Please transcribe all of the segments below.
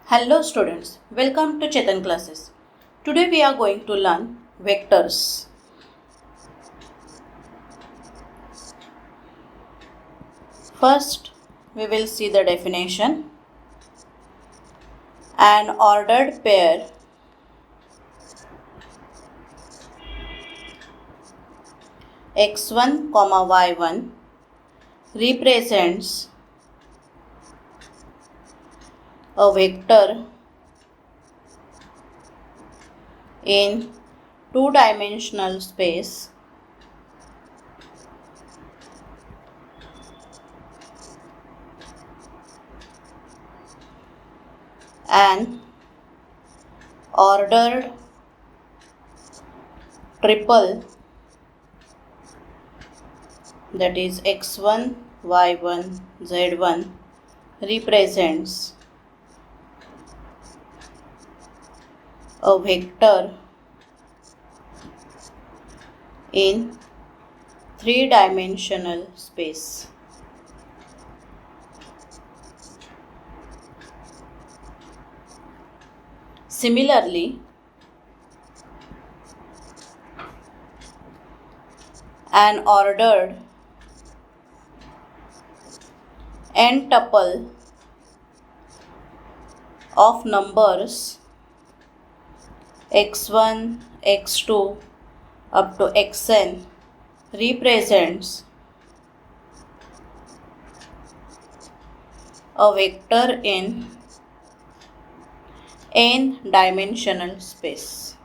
Hello students, welcome to Chetan classes. Today we are going to learn vectors. First, we will see the definition. An ordered pair x1, y1 represents a vector in two-dimensional space an ordered triple, that is x1, y1, z1, represents a vector in three-dimensional space. Similarly, an ordered n-tuple of numbers x1, x2 up to xn represents a vector in n-dimensional space.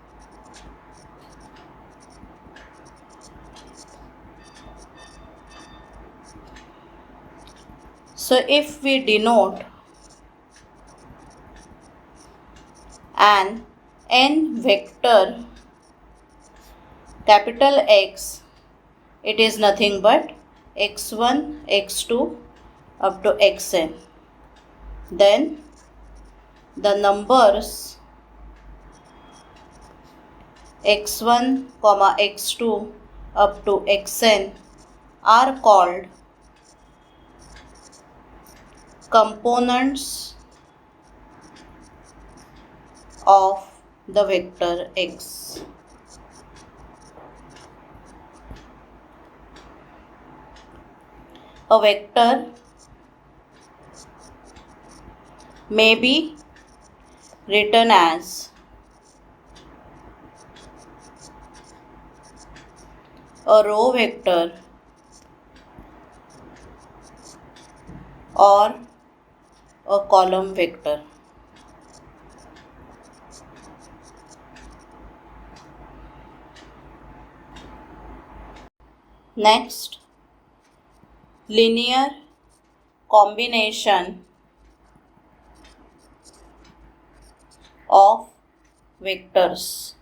So if we denote an n vector capital X, it is nothing but x1, x2 up to xn. Then the numbers x1, x2 up to xn are called components of the vector x. A vector may be written as a row vector or a column vector. Next, linear combination of vectors.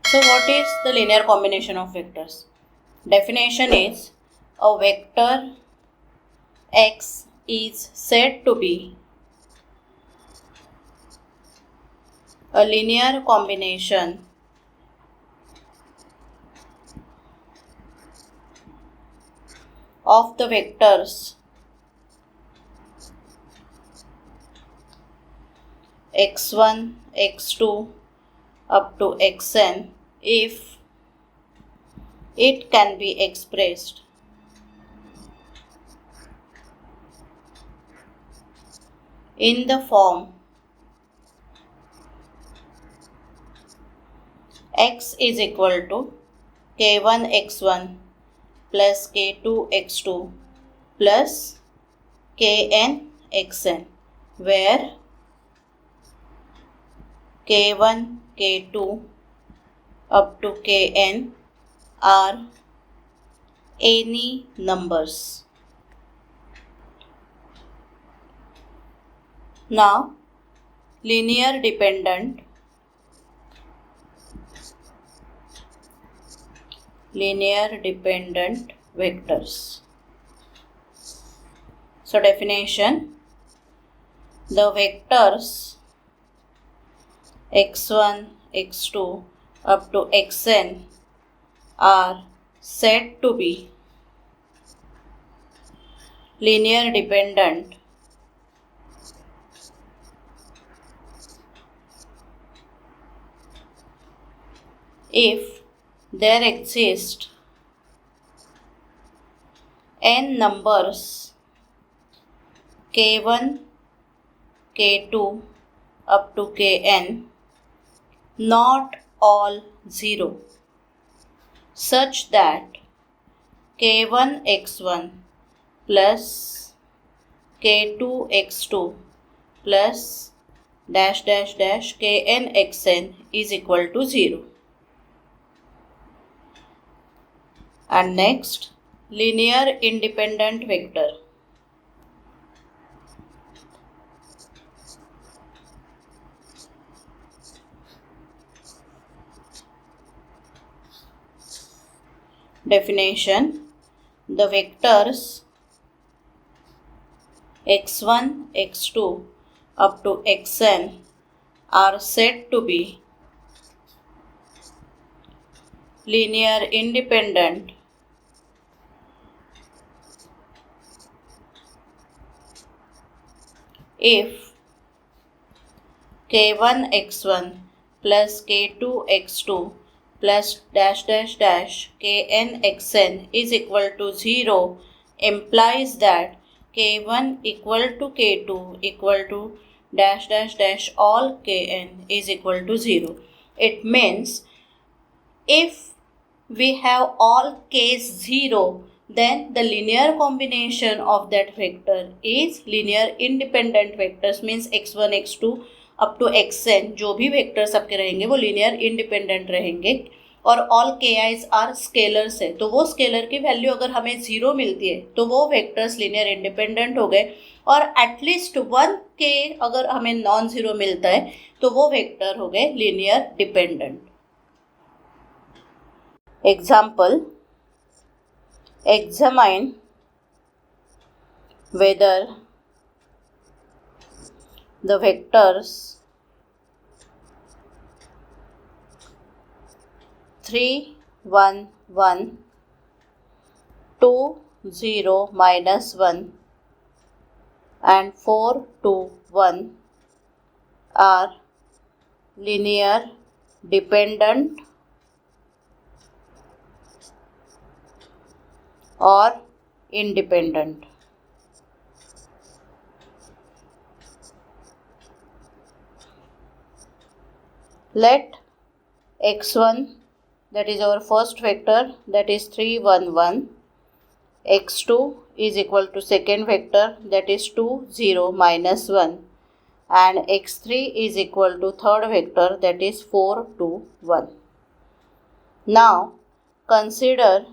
So what is the linear combination of vectors? Definition is a vector x is said to be a linear combination of the vectors x1, x2 up to xn if it can be expressed in the form x is equal to k1 x1 plus k2 x2 plus kn xn, where k1, k2 up to kn are any numbers. Now, linear dependent vectors. So definition, the vectors x1, x2 up to xn are said to be linear dependent if there exist n numbers k1, k2 up to kn, not all 0, such that k1 x1 plus k2 x2 plus dash dash dash kn xn is equal to 0. And next, linear independent vector. Definition: the vectors x1, x2 up to xn are said to be linear independent if k1 x1 plus k2 x2 plus dash dash dash kn xn is equal to 0 implies that k1 equal to k2 equal to dash dash dash all kn is equal to 0. It means if we have all k's 0, then the linear combination of that vector is linear independent vectors, means x1 x2 up to xn जो भी vectors आपके रहेंगे वो linear independent रहेंगे और all के eyes are scalars है, तो वो स्केलर की वैल्यू अगर हमें 0 मिलती है तो वो वेक्टर्स लीनियर इंडिपेंडेंट हो गए, और एटलीस्ट 1 के अगर हमें नॉन ज़ीरो मिलता है तो वो वेक्टर हो गए linear dependent. Example: examine whether the vectors 3, 1, 1, 2, 0, minus 1 and 4, 2, 1 are linear dependent or independent. Let x1, that is our first vector, that is 3, 1, 1, x2 is equal to second vector, that is 2, 0, minus 1, and x3 is equal to third vector, that is 4, 2, 1. Now consider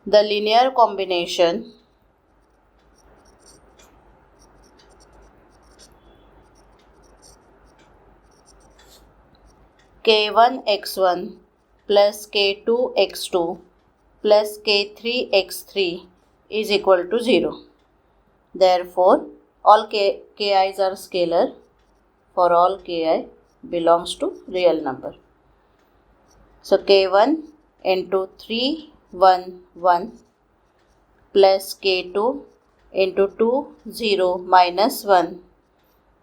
the linear combination k1 x1 plus k2 x2 plus k3 x3 is equal to 0. Therefore, all ki's are scalar for all ki belongs to real number. So, k1 into 3, 1, 1 plus k2 into 2, 0, minus 1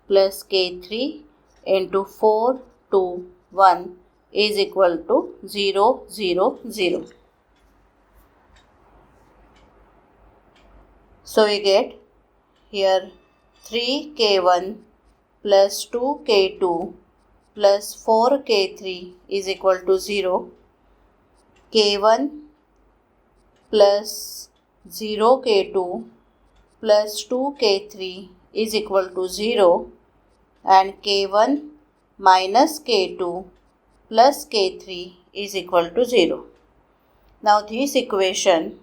plus k3 into 4, 2, 1 is equal to 0, 0, 0. So we get here 3k1 plus 2k2 plus 4k3 is equal to 0. k1 plus 0k2 plus 2k3 is equal to 0, and k1 minus k2 plus k3 is equal to 0. Now these equations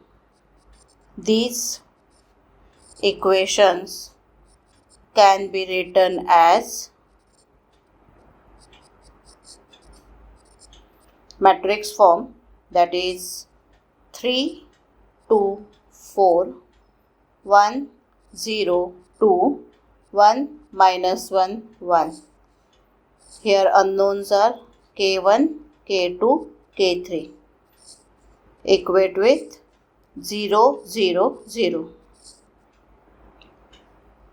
can be written as matrix form, that is 3, 2, 4, 1, 0, 2, 1, minus 1, 1. Here unknowns are k1, k2, k3. Equate with 0, 0, 0.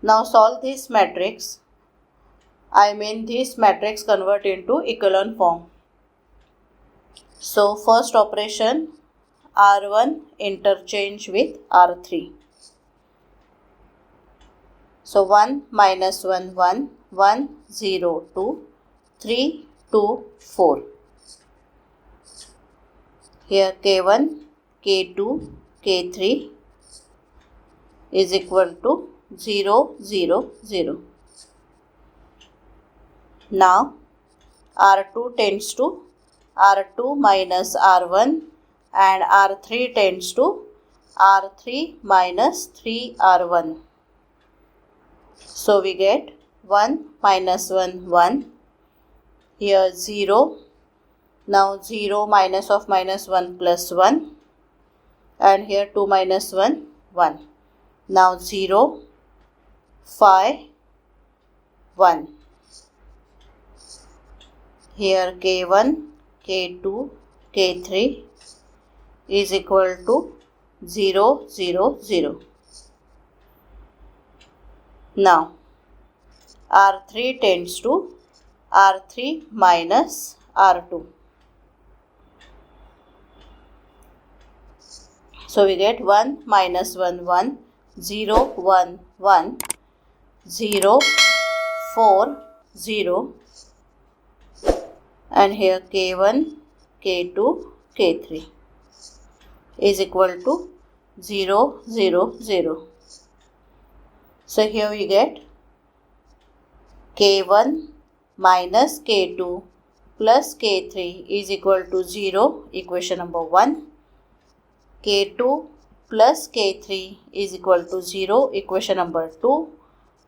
Now solve this matrix. I mean this matrix convert into echelon form. So first operation, R1 interchange with R3. So 1 minus 1 1, 1 0 2, 3 2 4. Here K1, K2, K3 is equal to 0 0 0. Now R2 tends to R2 minus R1 and R3 tends to R3 minus 3R1. So we get 1 minus 1 1. Here 0. Now 0 minus of minus 1 plus 1. And here 2 minus 1 1. Now 0 5 1. Here K1, K2, K3 is equal to 0 0 0. Now R3 tends to R3 minus R2. So we get 1 minus 1 1, 0 1 1, 0 4 0. And here K1, K2, K3 is equal to 0 0 0. So here we get K1 minus K2 plus K3 is equal to 0, equation number 1. K2 plus K3 is equal to 0, equation number 2.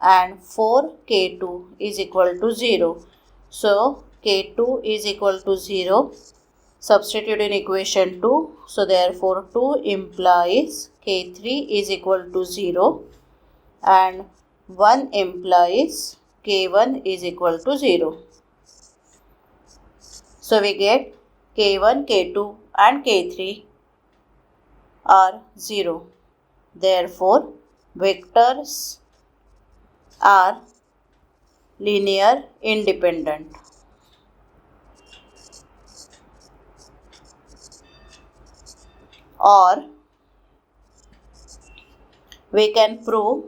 And 4K2 is equal to 0. So K2 is equal to 0. Substitute in equation 2. So therefore 2 implies K3 is equal to 0. And 1 implies K1 is equal to 0. So we get K1, K2 and K3 are 0. Therefore, vectors are linear independent. Or we can prove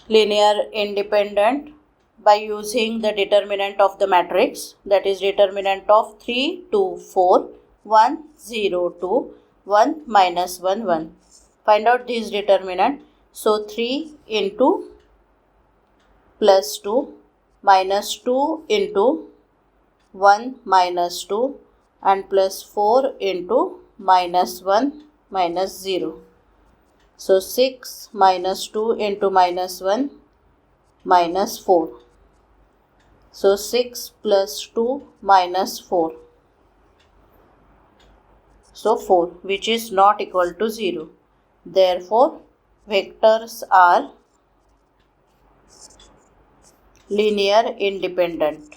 linear independent by using the determinant of the matrix, that is determinant of 3 2 4, 1 0 2, 1 minus 1 1. Find out this determinant. So 3 into plus 2 minus 2 into 1 minus 2 and plus 4 into minus 1 minus 0. So 6 minus 2 into minus 1 minus 4. So 6 plus 2 minus 4. So 4, which is not equal to 0. Therefore, vectors are linear independent.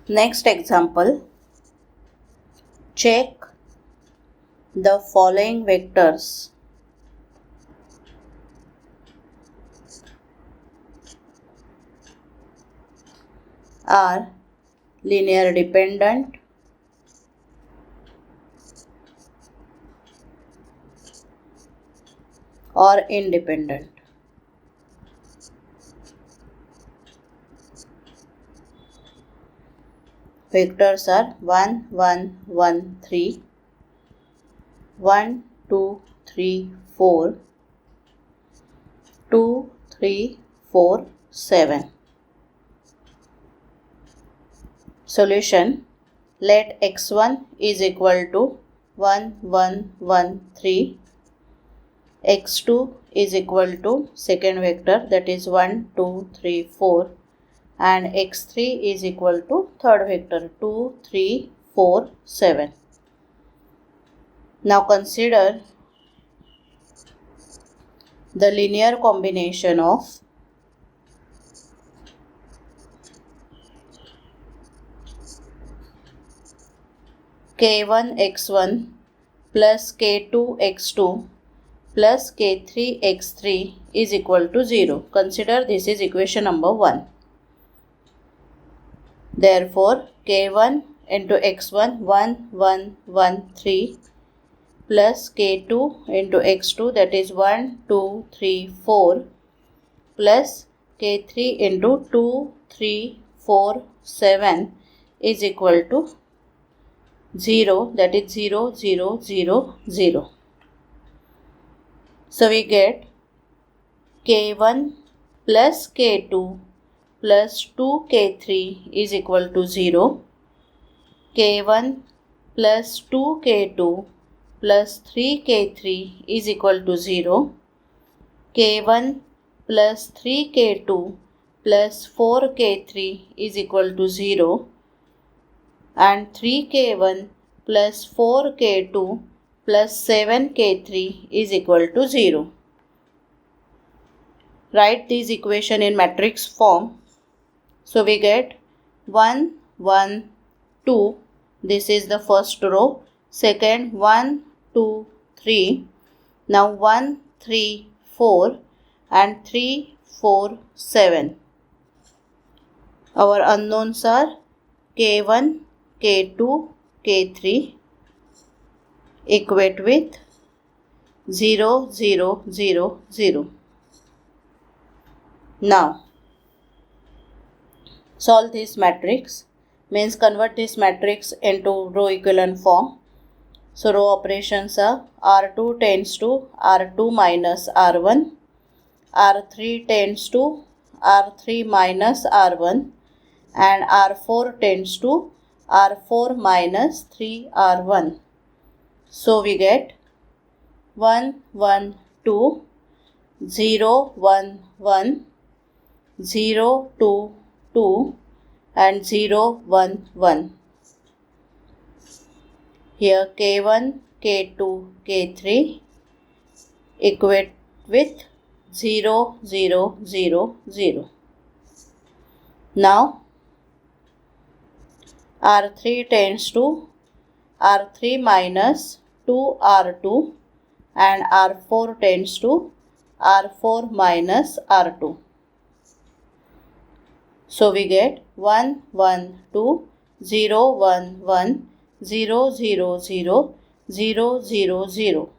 Next example, check the following vectors. Are linear dependent or independent. Vectors are 1 1 1 3, 1 2 3 4, 2 3 4 7. Solution, let x1 is equal to 1 1 1 3, x2 is equal to second vector, that is 1 2 3 4, and x3 is equal to third vector 2 3 4 7. Now consider the linear combination of k1 x1 plus k2 x2 plus k3 x3 is equal to 0. Consider this is equation number 1. Therefore, k1 into x1 1 1 1 3 plus k2 into x2, that is 1 2 3 4, plus k3 into 2 3 4 7 is equal to 0, that is 0 0 0 0. So we get k1 plus k2 plus 2k3 is equal to 0. k1 plus 2k2 plus 3k3 is equal to 0. k1 plus 3k2 plus 4k3 is equal to 0. And 3k1 plus 4k2 plus 7k3 is equal to 0. Write this equation in matrix form. So we get 1 1 2. This is the first row. Second 1 2 3. Now 1 3 4 and 3 4 7. Our unknowns are k1 k2 k3. Equate with 0 0 0 0. Now solve this matrix, means convert this matrix into row echelon form. So row operations are R2 tends to R2 minus R1, R3 tends to R3 minus R1, and R4 tends to R4 minus 3R1. So we get 1 1 2 0 1 1 0 2 2 and 0 1 1. Here k1 k2 k3 equate with 0 0 0 0. Now R3 tends to R3 minus 2R2 and R4 tends to R4 minus R2. So we get 1 1 2 0 1 1 0 0 0 0 0 0.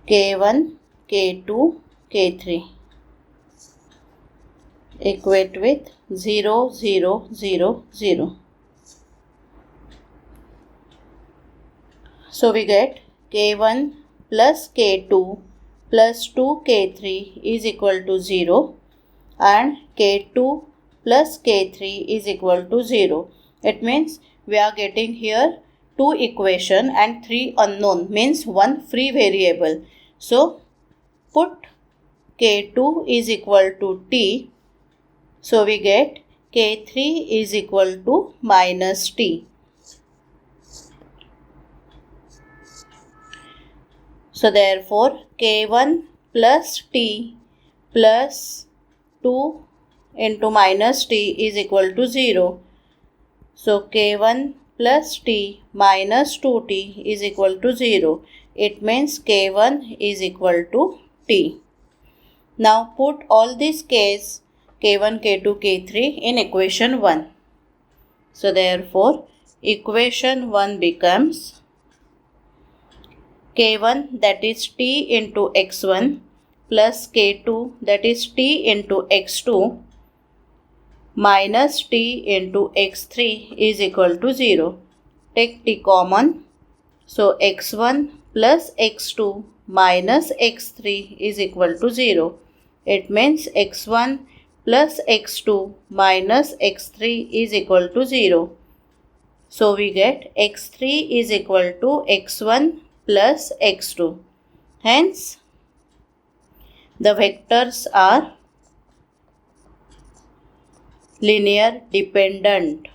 k1 k2 k3 equate with 0 0 0 0. So we get k1 plus k2 plus 2k3 is equal to 0 and k2 plus k3 is equal to 0. It means we are getting here 2 equation and 3 unknown, means 1 free variable. So put k2 is equal to t. So we get k3 is equal to minus t. So therefore k1 plus t plus 2 into minus t is equal to 0. So k1 plus t minus 2t is equal to 0. It means k1 is equal to t. Now put all these k's k1, k2, k3 in equation 1. So therefore equation 1 becomes k1, that is t into x1, plus k2, that is t into x2, minus t into x3 is equal to 0. Take t common. So x1 plus x2 minus x3 is equal to 0. It means x1 plus x2 minus x3 is equal to 0. So we get x3 is equal to x1 plus x2. Hence, the vectors are linear dependent.